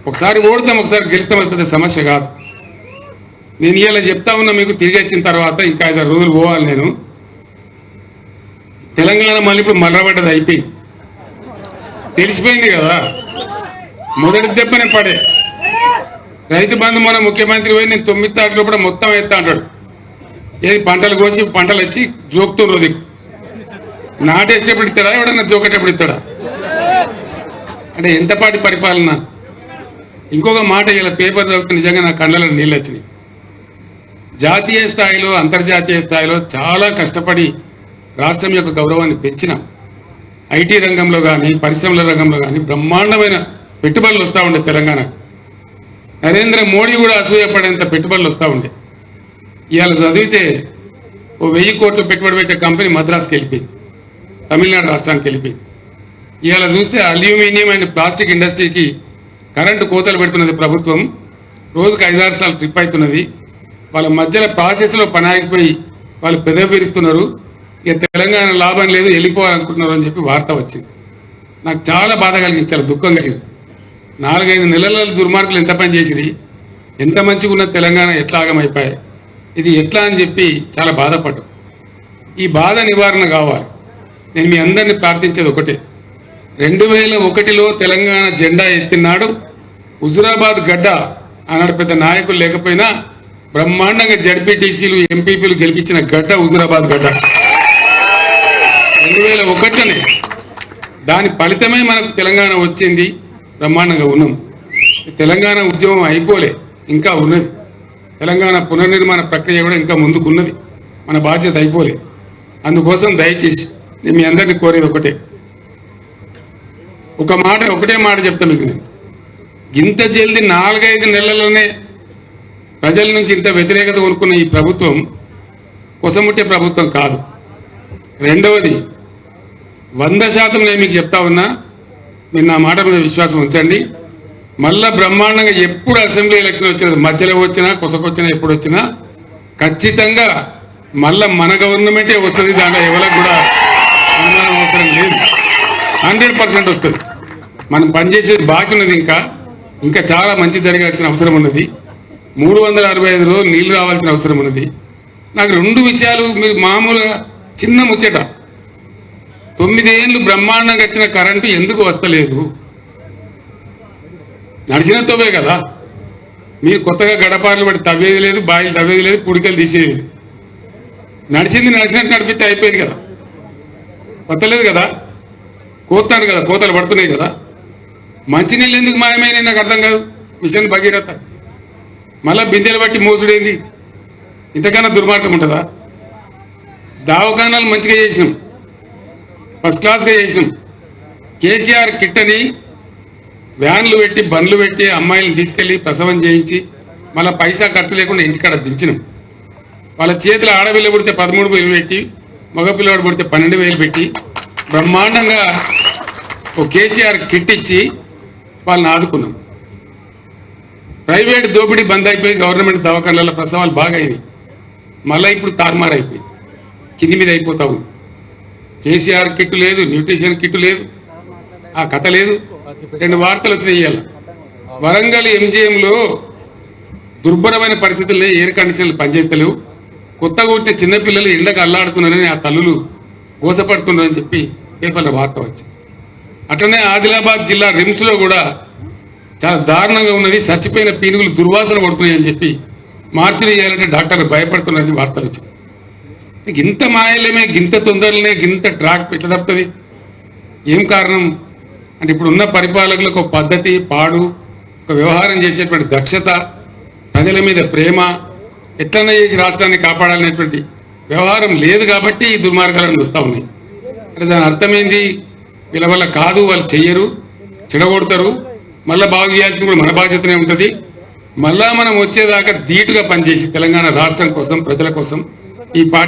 ఒకసారి ఓడతాం ఒకసారి గెలుస్తాం అది పెద్ద సమస్య కాదు. నేను ఇలా చెప్తా ఉన్నా మీకు తిరిగి వచ్చిన తర్వాత ఇంకా 5 రోజులు పోవాలి. నేను తెలంగాణ మళ్ళీ ఇప్పుడు మర్రబడ్డది అయిపోయింది, తెలిసిపోయింది కదా. మొదటి దెబ్బనే పడే రైతు బంధు మన ముఖ్యమంత్రి పోయి నేను 9 తారీఖులో కూడా మొత్తం ఎత్తా అంటాడు. ఏది పంటలు కోసి పంటలు వచ్చి జోకుతుండ్రు దిక్కు నాటేసేటప్పుడు ఇస్తాడా, ఎవడన్నా జోకేటప్పుడు ఇస్తాడా? అంటే ఎంతపాటి పరిపాలన. ఇంకొక మాట ఇలా పేపర్ చదివితే నిజంగా నా కళ్ళలో నీళ్ళు వచ్చినాయి. జాతీయ స్థాయిలో అంతర్జాతీయ స్థాయిలో చాలా కష్టపడి రాష్ట్రం యొక్క గౌరవాన్ని పెంచినాం. ఐటీ రంగంలో కానీ పరిశ్రమల రంగంలో కానీ బ్రహ్మాండమైన పెట్టుబడులు వస్తూ ఉండే తెలంగాణకు. నరేంద్ర మోడీ కూడా అసూయపడేంత పెట్టుబడులు వస్తూ ఉండే. ఇవాళ చదివితే ఓ 1000 కోట్లు పెట్టుబడి పెట్టే కంపెనీ మద్రాసుకి వెళ్ళిపోయింది, తమిళనాడు రాష్ట్రానికి వెళ్ళిపోయింది. ఇవాళ చూస్తే అల్యూమినియం అండ్ ప్లాస్టిక్ ఇండస్ట్రీకి కరెంటు కోతలు పెడుతున్నది ప్రభుత్వం. రోజుకు 5-6 సార్లు ట్రిప్ అవుతున్నది. వాళ్ళ మధ్యలో ప్రాసెస్లో పని ఆగిపోయి వాళ్ళు పెదవిరుస్తున్నారు. ఇక తెలంగాణ లాభం లేదు, వెళ్ళిపోవాలనుకుంటున్నారు అని చెప్పి వార్త వచ్చింది. నాకు చాలా బాధ కలిగించాలి, దుఃఖం కలిగింది. 4-5 నెలల దుర్మార్గులు ఎంత పని చేసిరి, ఎంత మంచిగా ఉన్న తెలంగాణ ఎట్లా ఆగమైపోయాయి, ఇది ఎట్లా అని చెప్పి చాలా బాధపడ్డాం. ఈ బాధ నివారణ కావాలి. నేను మీ అందరినీ ప్రార్థించేది ఒకటే, 2001లో తెలంగాణ జెండా ఎత్తినాడు హుజురాబాద్ గడ్డ ఆనాడు పెద్ద నాయకులు లేకపోయినా బ్రహ్మాండంగా జడ్పీటీసీలు ఎంపీపీలు గెలిపించిన గడ్డ హుజురాబాద్ గడ్డ 2001లోనే. దాని ఫలితమే మనకు తెలంగాణ వచ్చింది, బ్రహ్మాండంగా ఉన్నాం. తెలంగాణ ఉద్యమం అయిపోలే, ఇంకా ఉన్నది. తెలంగాణ పునర్నిర్మాణ ప్రక్రియ కూడా ఇంకా ముందుకున్నది, మన బాధ్యత అయిపోలే. అందుకోసం దయచేసి నేను మీ అందరినీ కోరేది ఒకటే ఒకటే మాట చెప్తా మీకు. నేను ఇంత జల్దీ 4-5 నెలల్లోనే ప్రజల నుంచి ఇంత వ్యతిరేకత కొనుక్కున్న ఈ ప్రభుత్వం కొసముట్టే ప్రభుత్వం కాదు. రెండవది 100% నేను మీకు చెప్తా ఉన్నా, మీరు నా మాట మీద విశ్వాసం ఉంచండి. మళ్ళా బ్రహ్మాండంగా ఎప్పుడు అసెంబ్లీ ఎలక్షన్ వచ్చినా, మధ్యలో వచ్చినా కొసకొచ్చినా ఎప్పుడు వచ్చినా ఖచ్చితంగా మళ్ళా మన గవర్నమెంటే వస్తుంది. దాంట్లో ఎవరికి కూడా అనుమానం అవసరం లేదు, 100% వస్తుంది. మనం పనిచేసేది బాకీ ఉన్నది, ఇంకా చాలా మంచి జరగాల్సిన అవసరం ఉన్నది. 365 రోజులు నీళ్లు రావాల్సిన అవసరం ఉన్నది. నాకు 2 విషయాలు మీరు మామూలుగా చిన్న ముచ్చట, 9 ఏళ్ళు బ్రహ్మాండంగా వచ్చిన కరెంటు ఎందుకు వస్తలేదు? నడిచిన తోవే కదా. మీరు కొత్తగా గడపార్లు పడి తవ్వేది లేదు, బాయిలు తవ్వేది లేదు, పుడికలు తీసేది లేదు. నడిచినట్టు నడిపితే అయిపోయింది కదా, కొత్తలేదు కదా, కోతాడు కదా, కోతలు పడుతున్నాయి కదా. మంచినీళ్ళు ఎందుకు మాయమైనా నాకు అర్థం కాదు. మిషన్ భగీరథ మళ్ళా బిందెలు బట్టి మోసుడేంది? ఇంతకన్నా దుర్మార్గం ఉంటుందా? దవాఖానాలు మంచిగా చేసినాం, ఫస్ట్ క్లాస్గా చేసినాం. కేసీఆర్ కిట్ అని వ్యాన్లు పెట్టి బండ్లు పెట్టి అమ్మాయిలను తీసుకెళ్లి ప్రసవం చేయించి మళ్ళీ పైసా ఖర్చు లేకుండా ఇంటికాడ దించినాం. వాళ్ళ చేతిలో ఆడపిల్ల పుడితే 13,000 పెట్టి, మగపిల్లవాడు పుడితే 12,000 పెట్టి బ్రహ్మాండంగా ఓ కేసీఆర్ కిట్ ఇచ్చి వాళ్ళని ఆదుకున్నాం. ప్రైవేట్ దోపిడీ బంద్ అయిపోయి గవర్నమెంట్ దవాఖానాల ప్రసవాలు బాగా అయినాయి. మళ్ళీ ఇప్పుడు తారుమారు అయిపోయింది, కింది మీద అయిపోతా ఉంది. కేసీఆర్ కిట్ లేదు, న్యూట్రిషన్ కిట్ లేదు, ఆ కథ లేదు. 2 వార్తలు వచ్చినాయి ఇవాళ. వరంగల్ ఎంజీఎంలో దుర్భరమైన పరిస్థితుల్లో ఎయిర్ కండిషన్లు పనిచేస్తలేవు, కొత్తగా పుట్టిన చిన్నపిల్లలు ఎండకు అల్లాడుతున్నారని ఆ తల్లులు గోసపడుతున్నారని చెప్పి పేపర్లో వార్త వచ్చింది. అట్లనే ఆదిలాబాద్ జిల్లా రిమ్స్లో కూడా చాలా దారుణంగా ఉన్నది, చచ్చిపోయిన పీనుగులు దుర్వాసన పడుతున్నాయని చెప్పి మార్చిలు చేయాలంటే డాక్టర్లు భయపడుతున్నారని వార్తలు వచ్చింది. గింత మాయలేమే, గింత తొందరలనే, గింత ట్రాక్ పెట్ట తప్పుతుంది. ఏం కారణం అంటే ఇప్పుడు ఉన్న పరిపాలకులకు ఒక పద్ధతి, పాడు, ఒక వ్యవహారం చేసేటువంటి దక్షత, ప్రజల మీద ప్రేమ, ఎట్లన్నా చేసి రాష్ట్రాన్ని కాపాడాలనేటువంటి వ్యవహారం లేదు కాబట్టి ఈ దుర్మార్గాలను వస్తూ ఉన్నాయి. అంటే దాని అర్థమైంది, వీళ్ళ వల్ల కాదు, వాళ్ళు చెయ్యరు, చెడగొడతారు. మళ్ళీ బాగు చేయాల్సింది కూడా మన బాధ్యతనే ఉంటుంది. మళ్ళా మనం వచ్చేదాకా ధీటుగా పనిచేసి తెలంగాణ రాష్ట్రం కోసం, ప్రజల కోసం ఈ పార్టీ